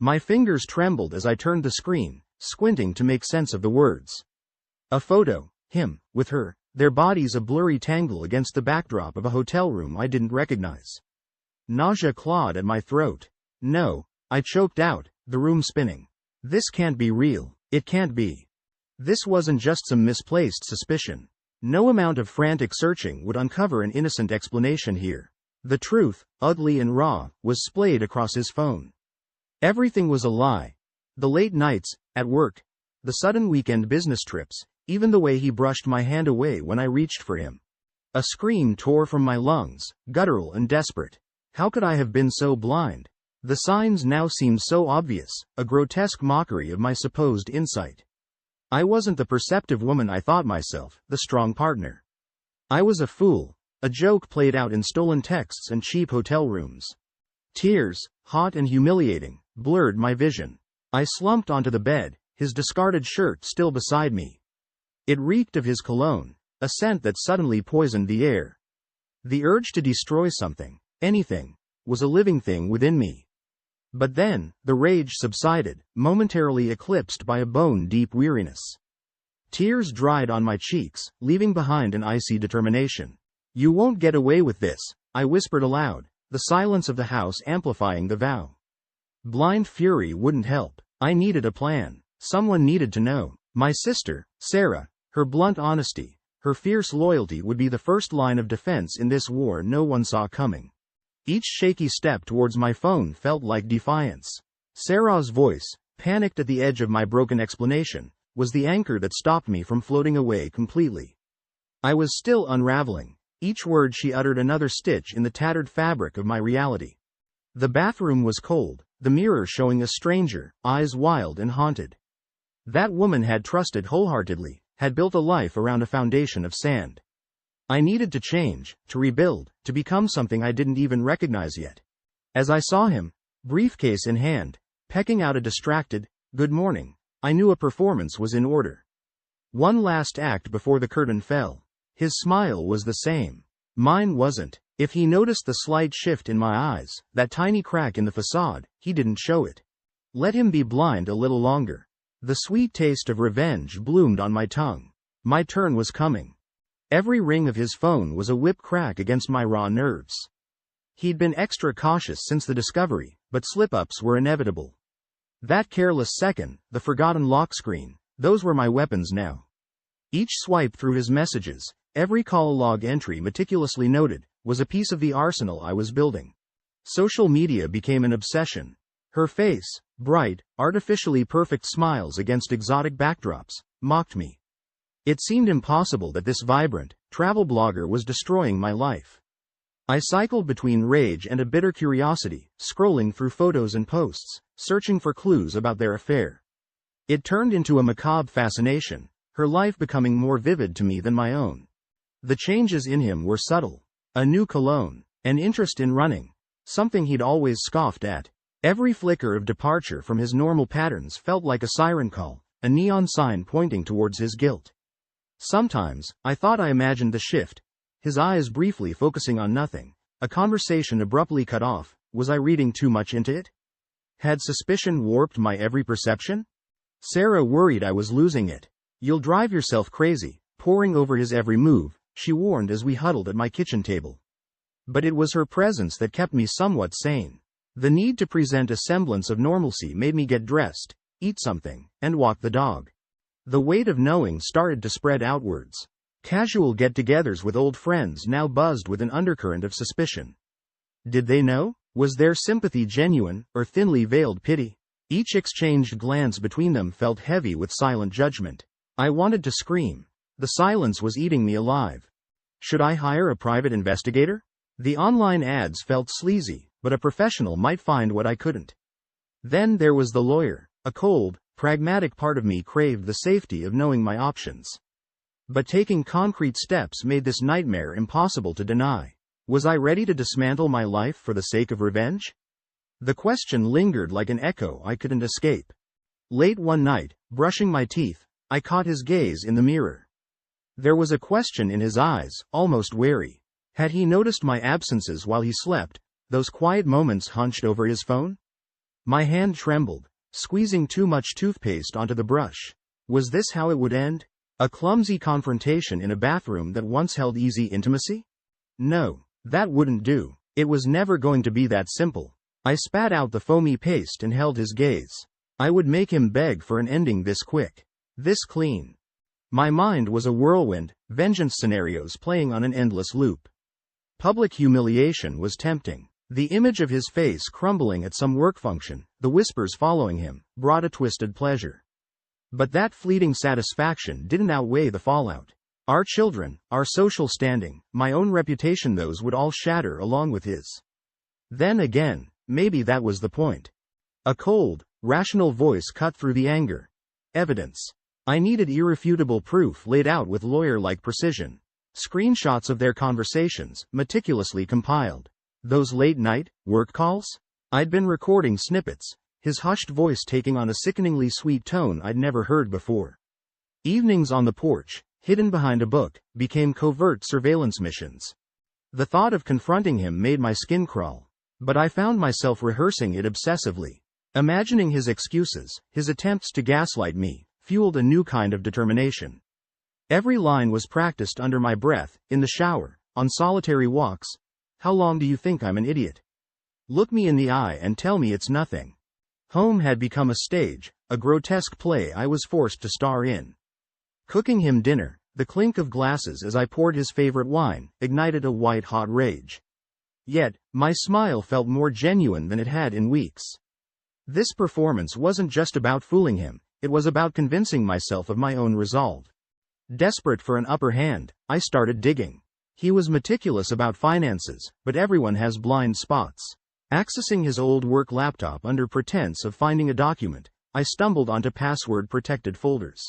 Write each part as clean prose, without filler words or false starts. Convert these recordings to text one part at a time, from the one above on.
My fingers trembled as I turned the screen, squinting to make sense of the words. A photo, him, with her, their bodies a blurry tangle against the backdrop of a hotel room I didn't recognize. Nausea clawed at my throat. No, I choked out, the room spinning. This can't be real, it can't be. This wasn't just some misplaced suspicion. No amount of frantic searching would uncover an innocent explanation here. The truth, ugly and raw, was splayed across his phone. Everything was a lie. The late nights, at work, the sudden weekend business trips, even the way he brushed my hand away when I reached for him. A scream tore from my lungs, guttural and desperate. How could I have been so blind? The signs now seemed so obvious, a grotesque mockery of my supposed insight. I wasn't the perceptive woman I thought myself, the strong partner. I was a fool, a joke played out in stolen texts and cheap hotel rooms. Tears, hot and humiliating, blurred my vision. I slumped onto the bed, his discarded shirt still beside me. It reeked of his cologne, a scent that suddenly poisoned the air. The urge to destroy something, anything, was a living thing within me. But then, the rage subsided, momentarily eclipsed by a bone-deep weariness. Tears dried on my cheeks, leaving behind an icy determination. You won't get away with this, I whispered aloud, the silence of the house amplifying the vow. Blind fury wouldn't help. I needed a plan. Someone needed to know. My sister, Sarah, her blunt honesty, her fierce loyalty would be the first line of defense in this war no one saw coming. Each shaky step towards my phone felt like defiance. Sarah's voice, panicked at the edge of my broken explanation, was the anchor that stopped me from floating away completely. I was still unraveling, each word she uttered another stitch in the tattered fabric of my reality. The bathroom was cold, the mirror showing a stranger, eyes wild and haunted. That woman had trusted wholeheartedly, had built a life around a foundation of sand. I needed to change, to rebuild, to become something I didn't even recognize yet. As I saw him, briefcase in hand, pecking out a distracted, "Good morning," I knew a performance was in order. One last act before the curtain fell. His smile was the same. Mine wasn't. If he noticed the slight shift in my eyes, that tiny crack in the facade, he didn't show it. Let him be blind a little longer. The sweet taste of revenge bloomed on my tongue. My turn was coming. Every ring of his phone was a whip crack against my raw nerves. He'd been extra cautious since the discovery, but slip-ups were inevitable. That careless second, the forgotten lock screen, those were my weapons now. Each swipe through his messages, every call log entry meticulously noted, was a piece of the arsenal I was building. Social media became an obsession. Her face, bright, artificially perfect smiles against exotic backdrops, mocked me. It seemed impossible that this vibrant, travel blogger was destroying my life. I cycled between rage and a bitter curiosity, scrolling through photos and posts, searching for clues about their affair. It turned into a macabre fascination, her life becoming more vivid to me than my own. The changes in him were subtle. A new cologne, an interest in running, something he'd always scoffed at. Every flicker of departure from his normal patterns felt like a siren call, a neon sign pointing towards his guilt. Sometimes, I thought I imagined the shift, his eyes briefly focusing on nothing, a conversation abruptly cut off. Was I reading too much into it? Had suspicion warped my every perception? Sarah worried I was losing it. You'll drive yourself crazy, poring over his every move, she warned as we huddled at my kitchen table. But it was her presence that kept me somewhat sane. The need to present a semblance of normalcy made me get dressed, eat something, and walk the dog. The weight of knowing started to spread outwards. Casual get-togethers with old friends now buzzed with an undercurrent of suspicion. Did they know? Was their sympathy genuine, or thinly veiled pity? Each exchanged glance between them felt heavy with silent judgment. I wanted to scream. The silence was eating me alive. Should I hire a private investigator? The online ads felt sleazy, but a professional might find what I couldn't. Then there was the lawyer. A cold, pragmatic part of me craved the safety of knowing my options. But taking concrete steps made this nightmare impossible to deny. Was I ready to dismantle my life for the sake of revenge? The question lingered like an echo I couldn't escape. Late one night, brushing my teeth, I caught his gaze in the mirror. There was a question in his eyes, almost wary. Had he noticed my absences while he slept, those quiet moments hunched over his phone? My hand trembled, squeezing too much toothpaste onto the brush. Was this how it would end? A clumsy confrontation in a bathroom that once held easy intimacy? No, that wouldn't do. It was never going to be that simple. I spat out the foamy paste and held his gaze. I would make him beg for an ending this quick. This clean. My mind was a whirlwind, vengeance scenarios playing on an endless loop. Public humiliation was tempting. The image of his face crumbling at some work function, the whispers following him, brought a twisted pleasure. But that fleeting satisfaction didn't outweigh the fallout. Our children, our social standing, my own reputation, those would all shatter along with his. Then again, maybe that was the point. A cold, rational voice cut through the anger. Evidence. I needed irrefutable proof laid out with lawyer-like precision. Screenshots of their conversations, meticulously compiled. Those late-night, work calls? I'd been recording snippets, his hushed voice taking on a sickeningly sweet tone I'd never heard before. Evenings on the porch, hidden behind a book, became covert surveillance missions. The thought of confronting him made my skin crawl, but I found myself rehearsing it obsessively. Imagining his excuses, his attempts to gaslight me, fueled a new kind of determination. Every line was practiced under my breath, in the shower, on solitary walks. How long do you think I'm an idiot? Look me in the eye and tell me it's nothing. Home had become a stage, a grotesque play I was forced to star in. Cooking him dinner, the clink of glasses as I poured his favorite wine, ignited a white-hot rage. Yet, my smile felt more genuine than it had in weeks. This performance wasn't just about fooling him, it was about convincing myself of my own resolve. Desperate for an upper hand, I started digging. He was meticulous about finances, but everyone has blind spots. Accessing his old work laptop under pretense of finding a document, I stumbled onto password-protected folders.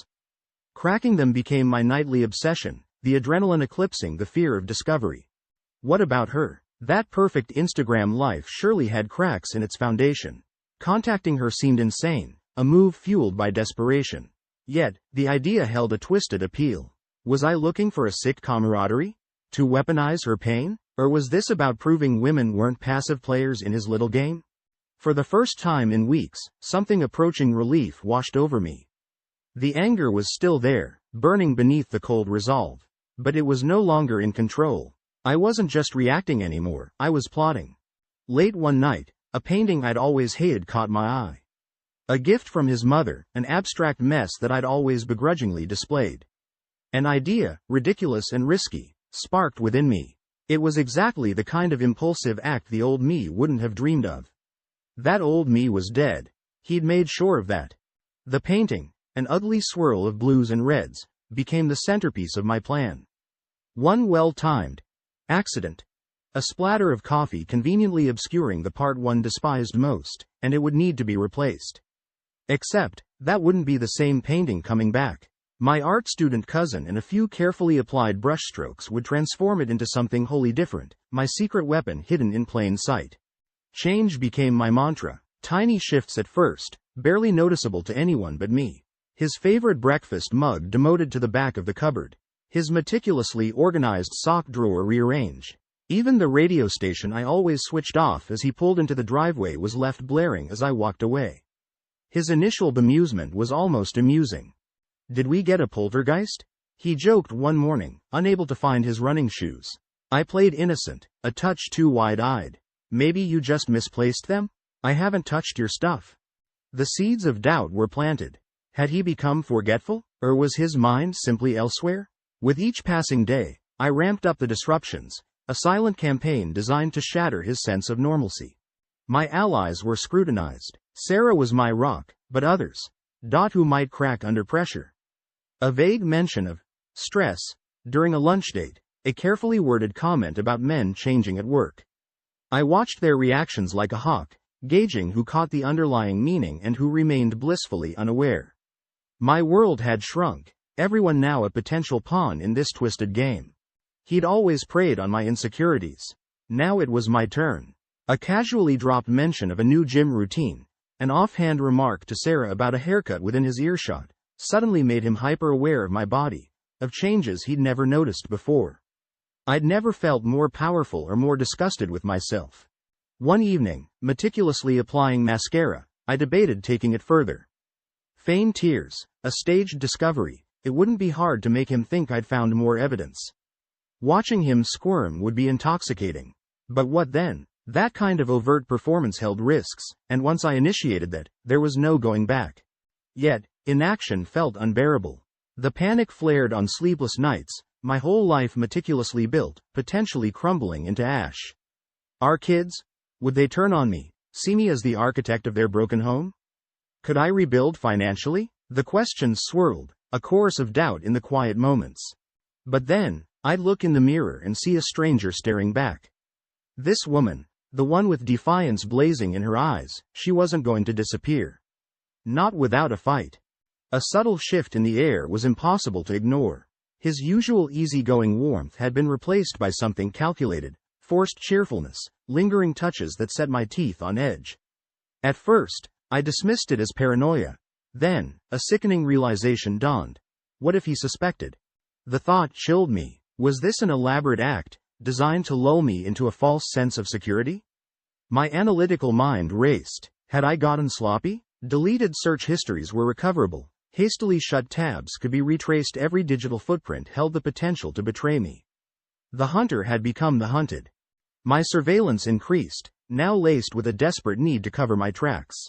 Cracking them became my nightly obsession, the adrenaline eclipsing the fear of discovery. What about her? That perfect Instagram life surely had cracks in its foundation. Contacting her seemed insane, a move fueled by desperation. Yet, the idea held a twisted appeal. Was I looking for a sick camaraderie? To weaponize her pain? Or was this about proving women weren't passive players in his little game? For the first time in weeks, something approaching relief washed over me. The anger was still there, burning beneath the cold resolve. But it was no longer in control. I wasn't just reacting anymore, I was plotting. Late one night, a painting I'd always hated caught my eye. A gift from his mother, an abstract mess that I'd always begrudgingly displayed. An idea, ridiculous and risky, sparked within me. It was exactly the kind of impulsive act the old me wouldn't have dreamed of. That old me was dead. He'd made sure of that. The painting, an ugly swirl of blues and reds, became the centerpiece of my plan. One well-timed accident. A splatter of coffee conveniently obscuring the part one despised most, and it would need to be replaced. Except, that wouldn't be the same painting coming back. My art student cousin and a few carefully applied brushstrokes would transform it into something wholly different, my secret weapon hidden in plain sight. Change became my mantra, tiny shifts at first, barely noticeable to anyone but me. His favorite breakfast mug demoted to the back of the cupboard. His meticulously organized sock drawer rearranged. Even the radio station I always switched off as he pulled into the driveway was left blaring as I walked away. His initial bemusement was almost amusing. Did we get a poltergeist? He joked one morning, unable to find his running shoes. I played innocent, a touch too wide-eyed. Maybe you just misplaced them? I haven't touched your stuff. The seeds of doubt were planted. Had he become forgetful, or was his mind simply elsewhere? With each passing day, I ramped up the disruptions, a silent campaign designed to shatter his sense of normalcy. My allies were scrutinized. Sarah was my rock, but others, who might crack under pressure. A vague mention of stress during a lunch date, a carefully worded comment about men changing at work. I watched their reactions like a hawk, gauging who caught the underlying meaning and who remained blissfully unaware. My world had shrunk, everyone now a potential pawn in this twisted game. He'd always preyed on my insecurities. Now it was my turn. A casually dropped mention of a new gym routine, an offhand remark to Sarah about a haircut within his earshot, suddenly made him hyper-aware of my body, of changes he'd never noticed before. I'd never felt more powerful or more disgusted with myself. One evening, meticulously applying mascara, I debated taking it further. Feigned tears, a staged discovery, it wouldn't be hard to make him think I'd found more evidence. Watching him squirm would be intoxicating. But what then? That kind of overt performance held risks, and once I initiated that, there was no going back. Yet, inaction felt unbearable. The panic flared on sleepless nights, my whole life meticulously built, potentially crumbling into ash. Our kids? Would they turn on me, see me as the architect of their broken home? Could I rebuild financially? The questions swirled, a chorus of doubt in the quiet moments. But then, I'd look in the mirror and see a stranger staring back. This woman, the one with defiance blazing in her eyes, she wasn't going to disappear. Not without a fight. A subtle shift in the air was impossible to ignore. His usual easygoing warmth had been replaced by something calculated, forced cheerfulness, lingering touches that set my teeth on edge. At first, I dismissed it as paranoia. Then, a sickening realization dawned. What if he suspected? The thought chilled me. Was this an elaborate act, designed to lull me into a false sense of security? My analytical mind raced. Had I gotten sloppy? Deleted search histories were recoverable. Hastily shut tabs could be retraced. Every digital footprint held the potential to betray me. The hunter had become the hunted. My surveillance increased, now laced with a desperate need to cover my tracks.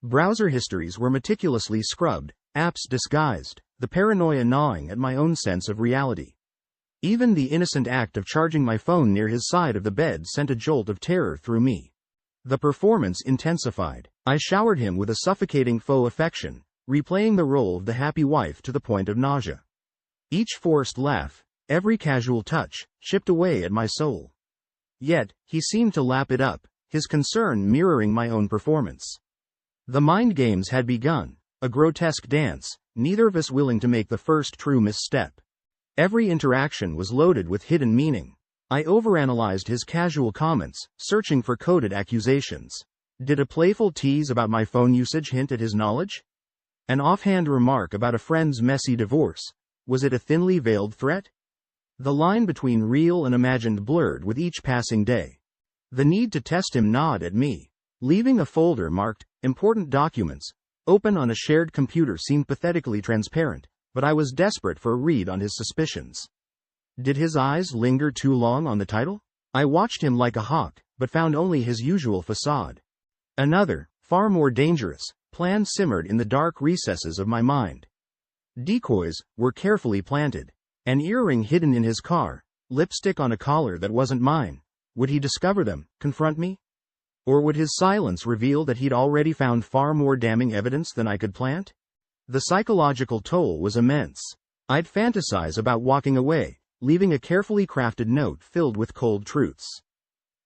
Browser histories were meticulously scrubbed, apps disguised, the paranoia gnawing at my own sense of reality. Even the innocent act of charging my phone near his side of the bed sent a jolt of terror through me. The performance intensified. I showered him with a suffocating faux affection, replaying the role of the happy wife to the point of nausea. Each forced laugh, every casual touch, chipped away at my soul. Yet, he seemed to lap it up, his concern mirroring my own performance. The mind games had begun, a grotesque dance, neither of us willing to make the first true misstep. Every interaction was loaded with hidden meaning. I overanalyzed his casual comments, searching for coded accusations. Did a playful tease about my phone usage hint at his knowledge? An offhand remark about a friend's messy divorce, was it a thinly veiled threat? The line between real and imagined blurred with each passing day. The need to test him gnawed at me. Leaving a folder marked, important documents, open on a shared computer seemed pathetically transparent, but I was desperate for a read on his suspicions. Did his eyes linger too long on the title? I watched him like a hawk, but found only his usual facade. Another, far more dangerous, plan simmered in the dark recesses of my mind. Decoys were carefully planted. An earring hidden in his car, lipstick on a collar that wasn't mine. Would he discover them, confront me? Or would his silence reveal that he'd already found far more damning evidence than I could plant? The psychological toll was immense. I'd fantasize about walking away, leaving a carefully crafted note filled with cold truths.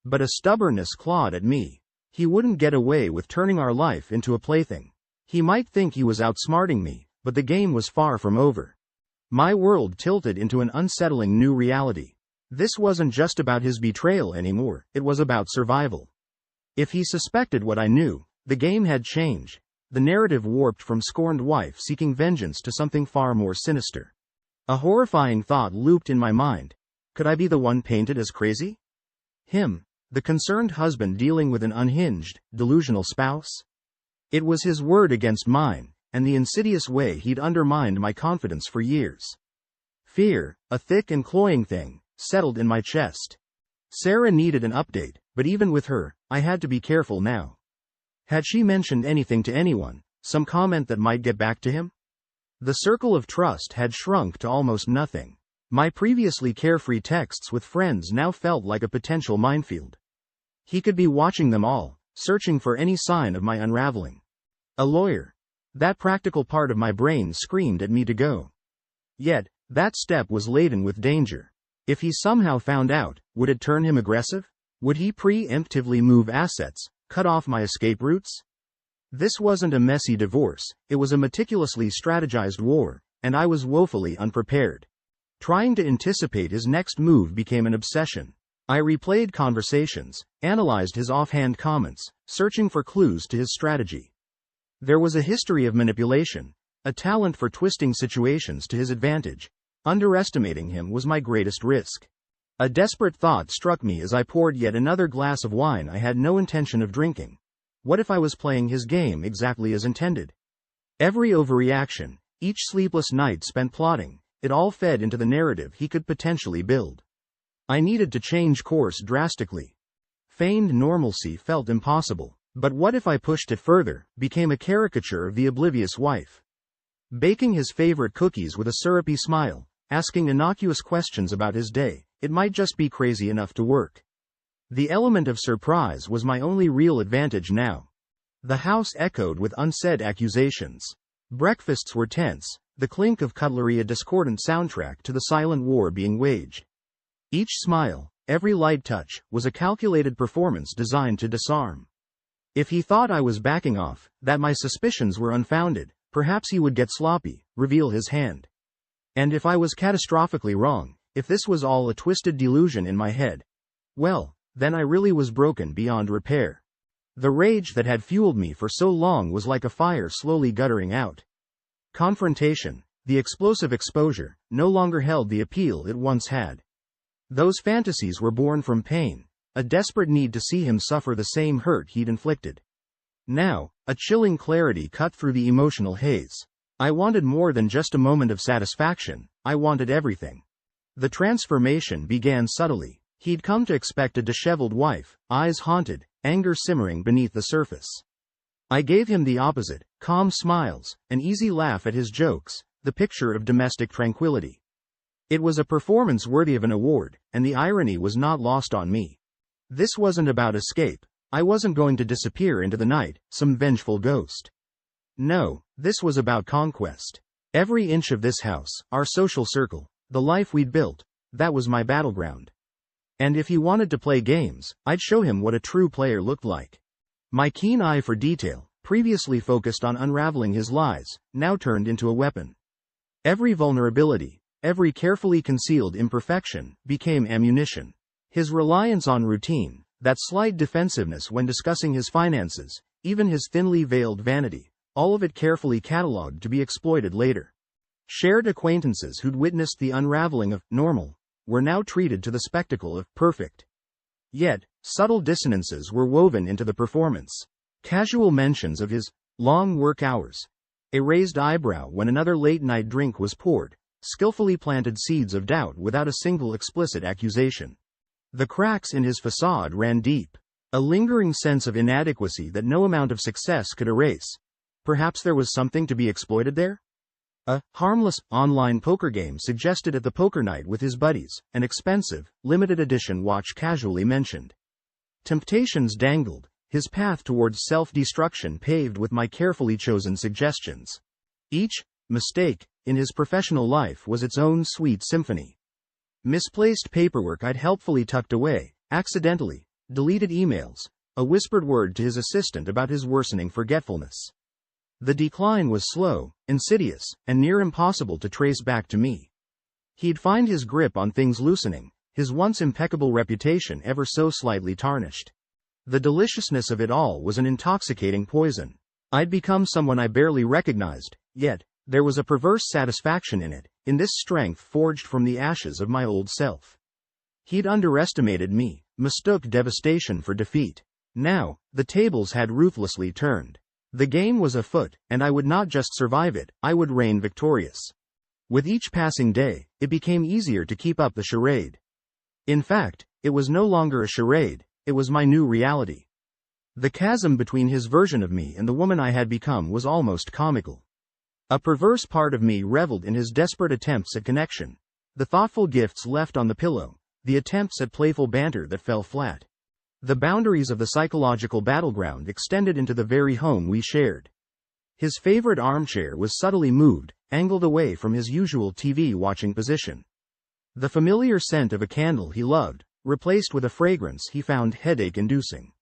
But a stubbornness clawed at me. He wouldn't get away with turning our life into a plaything. He might think he was outsmarting me, but the game was far from over. My world tilted into an unsettling new reality. This wasn't just about his betrayal anymore, it was about survival. If he suspected what I knew, the game had changed. The narrative warped from scorned wife seeking vengeance to something far more sinister. A horrifying thought looped in my mind. Could I be the one painted as crazy? Him, the concerned husband dealing with an unhinged, delusional spouse? It was his word against mine, and the insidious way he'd undermined my confidence for years. Fear, a thick and cloying thing, settled in my chest. Sarah needed an update, but even with her, I had to be careful now. Had she mentioned anything to anyone, some comment that might get back to him? The circle of trust had shrunk to almost nothing. My previously carefree texts with friends now felt like a potential minefield. He could be watching them all, searching for any sign of my unraveling. A lawyer. That practical part of my brain screamed at me to go. Yet, that step was laden with danger. If he somehow found out, would it turn him aggressive? Would he preemptively move assets, cut off my escape routes? This wasn't a messy divorce, it was a meticulously strategized war, and I was woefully unprepared. Trying to anticipate his next move became an obsession. I replayed conversations, analyzed his offhand comments, searching for clues to his strategy. There was a history of manipulation, a talent for twisting situations to his advantage. Underestimating him was my greatest risk. A desperate thought struck me as I poured yet another glass of wine I had no intention of drinking. What if I was playing his game exactly as intended? Every overreaction, each sleepless night spent plotting, it all fed into the narrative he could potentially build. I needed to change course drastically. Feigned normalcy felt impossible, but what if I pushed it further, became a caricature of the oblivious wife? Baking his favorite cookies with a syrupy smile, asking innocuous questions about his day, it might just be crazy enough to work. The element of surprise was my only real advantage now. The house echoed with unsaid accusations. Breakfasts were tense, the clink of cutlery a discordant soundtrack to the silent war being waged. Each smile, every light touch, was a calculated performance designed to disarm. If he thought I was backing off, that my suspicions were unfounded, perhaps he would get sloppy, reveal his hand. And if I was catastrophically wrong, if this was all a twisted delusion in my head, well, then I really was broken beyond repair. The rage that had fueled me for so long was like a fire slowly guttering out. Confrontation, the explosive exposure, no longer held the appeal it once had. Those fantasies were born from pain, a desperate need to see him suffer the same hurt he'd inflicted. Now, a chilling clarity cut through the emotional haze. I wanted more than just a moment of satisfaction, I wanted everything. The transformation began subtly. He'd come to expect a disheveled wife, eyes haunted, anger simmering beneath the surface. I gave him the opposite, calm smiles, an easy laugh at his jokes, the picture of domestic tranquility. It was a performance worthy of an award, and the irony was not lost on me. This wasn't about escape. I wasn't going to disappear into the night, some vengeful ghost. No, this was about conquest. Every inch of this house, our social circle, the life we'd built, that was my battleground. And if he wanted to play games, I'd show him what a true player looked like. My keen eye for detail, previously focused on unraveling his lies, now turned into a weapon. Every vulnerability, every carefully concealed imperfection, became ammunition. His reliance on routine, that slight defensiveness when discussing his finances, even his thinly veiled vanity, all of it carefully catalogued to be exploited later. Shared acquaintances who'd witnessed the unraveling of normal were now treated to the spectacle of perfect. Yet, subtle dissonances were woven into the performance. Casual mentions of his long work hours, a raised eyebrow when another late-night drink was poured, skillfully planted seeds of doubt without a single explicit accusation. The cracks in his facade ran deep, a lingering sense of inadequacy that no amount of success could erase. Perhaps there was something to be exploited there? A harmless, online poker game suggested at the poker night with his buddies, an expensive, limited edition watch casually mentioned. Temptations dangled, his path towards self-destruction paved with my carefully chosen suggestions. Each mistake in his professional life was its own sweet symphony. Misplaced paperwork I'd helpfully tucked away, accidentally, deleted emails, a whispered word to his assistant about his worsening forgetfulness. The decline was slow, insidious, and near impossible to trace back to me. He'd find his grip on things loosening, his once impeccable reputation ever so slightly tarnished. The deliciousness of it all was an intoxicating poison. I'd become someone I barely recognized, yet, there was a perverse satisfaction in it, in this strength forged from the ashes of my old self. He'd underestimated me, mistook devastation for defeat. Now, the tables had ruthlessly turned. The game was afoot, and I would not just survive it, I would reign victorious. With each passing day, it became easier to keep up the charade. In fact, it was no longer a charade, it was my new reality. The chasm between his version of me and the woman I had become was almost comical. A perverse part of me reveled in his desperate attempts at connection. The thoughtful gifts left on the pillow, the attempts at playful banter that fell flat. The boundaries of the psychological battleground extended into the very home we shared. His favorite armchair was subtly moved, angled away from his usual TV-watching position. The familiar scent of a candle he loved, replaced with a fragrance he found headache-inducing.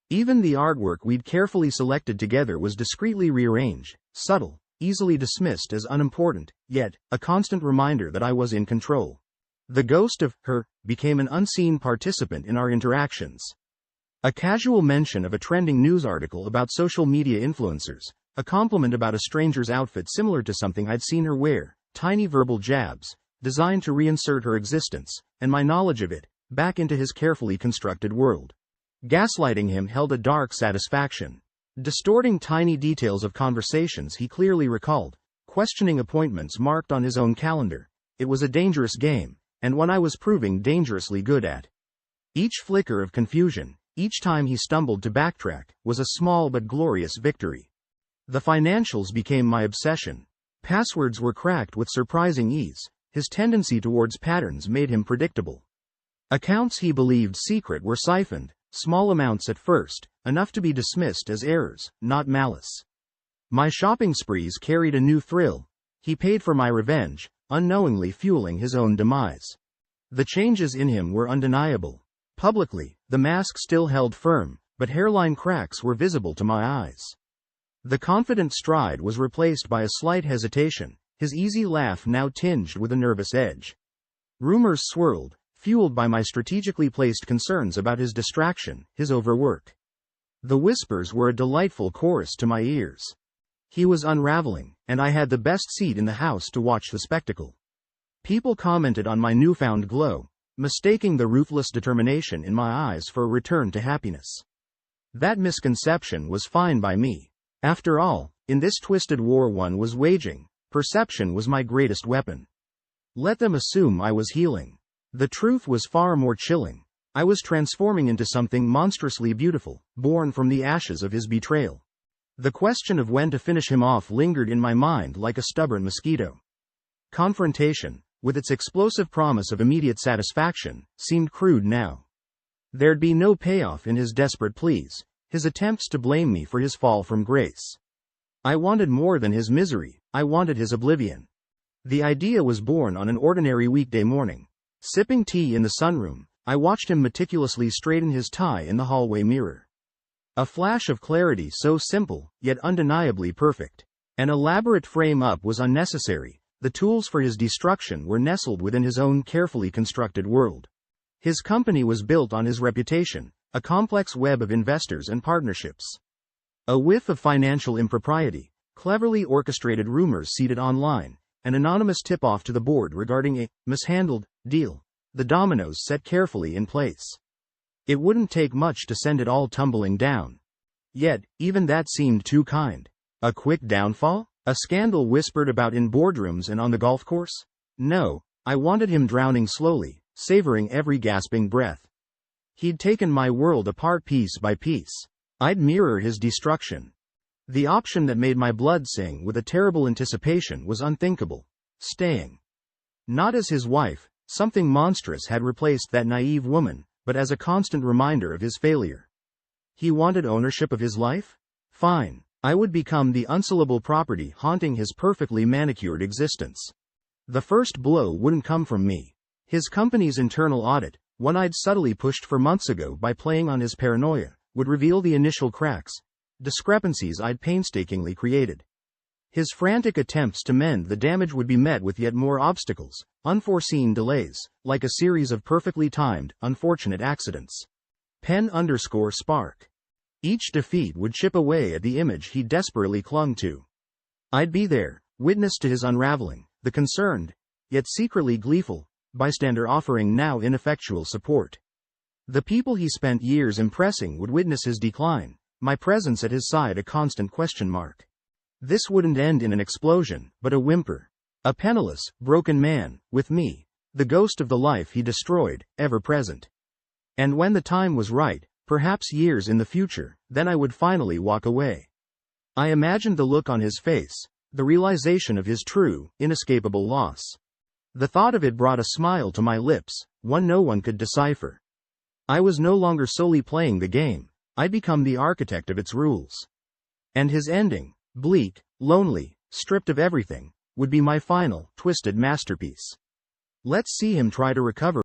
Even the artwork we'd carefully selected together was discreetly rearranged, subtle, easily dismissed as unimportant, yet, a constant reminder that I was in control. The ghost of her became an unseen participant in our interactions. A casual mention of a trending news article about social media influencers, a compliment about a stranger's outfit similar to something I'd seen her wear, tiny verbal jabs, designed to reinsert her existence, and my knowledge of it, back into his carefully constructed world. Gaslighting him held a dark satisfaction. Distorting tiny details of conversations he clearly recalled, questioning appointments marked on his own calendar. It was a dangerous game, and one I was proving dangerously good at. Each flicker of confusion, each time he stumbled to backtrack, was a small but glorious victory. The financials became my obsession. Passwords were cracked with surprising ease. His tendency towards patterns made him predictable. Accounts he believed secret were siphoned, small amounts at first, enough to be dismissed as errors, not malice. My shopping sprees carried a new thrill. He paid for my revenge, unknowingly fueling his own demise. The changes in him were undeniable. Publicly, the mask still held firm, but hairline cracks were visible to my eyes. The confident stride was replaced by a slight hesitation, his easy laugh now tinged with a nervous edge. Rumors swirled, fueled by my strategically placed concerns about his distraction, his overwork. The whispers were a delightful chorus to my ears. He was unraveling, and I had the best seat in the house to watch the spectacle. People commented on my newfound glow, mistaking the ruthless determination in my eyes for a return to happiness. That misconception was fine by me. After all, in this twisted war one was waging, perception was my greatest weapon. Let them assume I was healing. The truth was far more chilling. I was transforming into something monstrously beautiful, born from the ashes of his betrayal. The question of when to finish him off lingered in my mind like a stubborn mosquito. Confrontation, with its explosive promise of immediate satisfaction, seemed crude now. There'd be no payoff in his desperate pleas, his attempts to blame me for his fall from grace. I wanted more than his misery, I wanted his oblivion. The idea was born on an ordinary weekday morning. Sipping tea in the sunroom, I watched him meticulously straighten his tie in the hallway mirror. A flash of clarity so simple, yet undeniably perfect. An elaborate frame-up was unnecessary. The tools for his destruction were nestled within his own carefully constructed world. His company was built on his reputation, a complex web of investors and partnerships. A whiff of financial impropriety, cleverly orchestrated rumors seeded online, an anonymous tip-off to the board regarding a mishandled deal. The dominoes set carefully in place. It wouldn't take much to send it all tumbling down. Yet, even that seemed too kind. A quick downfall? A scandal whispered about in boardrooms and on the golf course? No, I wanted him drowning slowly, savoring every gasping breath. He'd taken my world apart piece by piece. I'd mirror his destruction. The option that made my blood sing with a terrible anticipation was unthinkable. Staying. Not as his wife, something monstrous had replaced that naive woman, but as a constant reminder of his failure. He wanted ownership of his life? Fine. I would become the unsellable property haunting his perfectly manicured existence. The first blow wouldn't come from me. His company's internal audit, one I'd subtly pushed for months ago by playing on his paranoia, would reveal the initial cracks, discrepancies I'd painstakingly created. His frantic attempts to mend the damage would be met with yet more obstacles, unforeseen delays, like a series of perfectly timed, unfortunate accidents. Pen_spark. Each defeat would chip away at the image he desperately clung to. I'd be there, witness to his unraveling, the concerned, yet secretly gleeful, bystander offering now ineffectual support. The people he spent years impressing would witness his decline, my presence at his side a constant question mark. This wouldn't end in an explosion, but a whimper. A penniless, broken man, with me, the ghost of the life he destroyed, ever present. And when the time was right, perhaps years in the future, then I would finally walk away. I imagined the look on his face, the realization of his true, inescapable loss. The thought of it brought a smile to my lips, one no one could decipher. I was no longer solely playing the game, I'd become the architect of its rules. And his ending, bleak, lonely, stripped of everything, would be my final, twisted masterpiece. Let's see him try to recover.